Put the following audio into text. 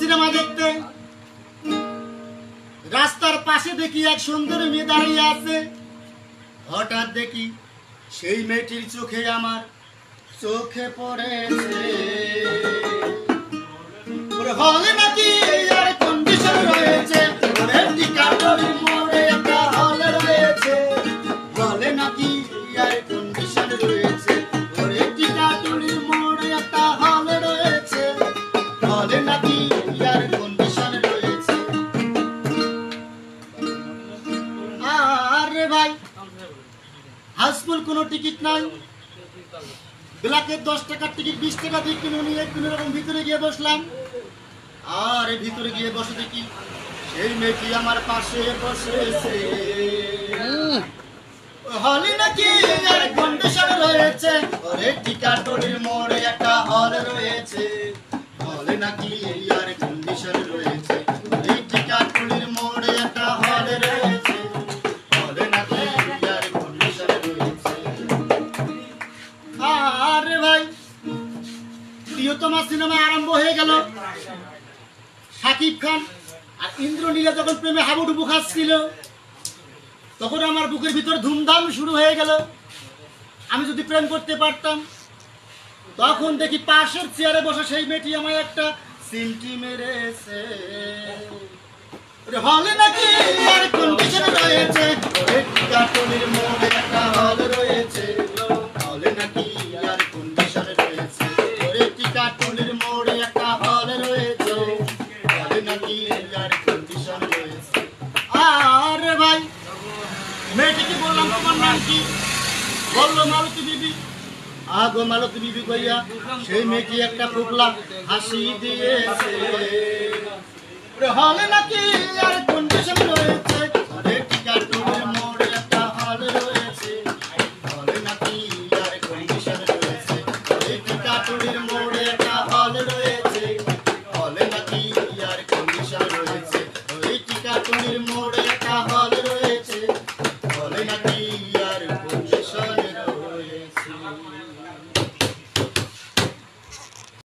Cinema দেখতে। রাস্তার পাশে দেখি এক সুন্দরী মেয়ে দাঁড়িয়ে আছে। হঠাৎ দেখি সেই মেয়েটির চোখে আমার চোখে পড়েছে। হলে নাকি এয়ার কন্ডিশন রয়েছে, টিকাটলির মোড়ে একটা হল রয়েছে। হলে নাকি এয়ার কন্ডিশন রয়েছে, টিকাটলির মোড়ে একটা হল রয়েছে। হলে নাকি এয়ার কন্ডিশন রয়েছে। আরে ভাই, হাউসফুল কোনো টিকিট নাই। ব্ল্যাকের 10 টাকার টিকিট 20 টাকা দিয়ে কিনে নিয়ে কোনো রকম ভিতরে গিয়ে বসলাম। আর ভিতরে গিয়ে বসে দেখি সেই মেয়েটি আমার পাশে বসেছে। হলে নাকি এয়ার কন্ডিশন রয়েছে, টিকাটলির মোড়ে একটা হল রয়েছে। হলে নাকি এয়ার কন্ডিশন রয়েছে, টিকাটলির মোড়ে একটা হল রয়েছে। হলে নাকি এয়ার কন্ডিশন রয়েছে। আরে ভাই, প্রিয়তমা সিনেমা আরম্ভ হয়ে গেল। শাকিব খান আর ইন্দ্রনীলা যখন প্রেমে হাবুডুবু খাচ্ছিল, তখন আমার বুকের ভিতর ধুমধাম শুরু হয়ে গেল। আমি যদি প্রেম করতে পারতাম। তখন দেখি পাশের চেয়ারে বসে সেই মেয়েটি আমায় একটা সিমটি মেরেছে। হলে নাকি এয়ার কন্ডিশন রয়েছে, টিকাটলির মোড়ে একটা হল রয়েছে। হলে নাকি এয়ার কন্ডিশন রয়েছে, টিকাটলির মোড়ে একটা হল রয়েছে। হলে নাকি এয়ার কন্ডিশন রয়েছে। আরে ভাই, মেয়েটিকে বললাম তোমার নাম কি? বললো মালতী বিবি। আগো মালতী বিবি কইয়া সেই মেয়েটি একটা ফুকলা হাসি দিয়েছে। হলে নাকি এয়ার কন্ডিশন রয়েছে, টিকাটলির মোড়ে একটা হল রয়েছে। হলে নাকি এয়ার কন্ডিশন রয়েছে, টিকাটলির মোড়ে একটা হল রয়েছে। হলে নাকি এয়ার কন্ডিশন রয়েছে, টিকাটলির মোড়ে একটা হল রয়েছে। হলে নাকি এয়ার কন্ডিশন রয়েছে।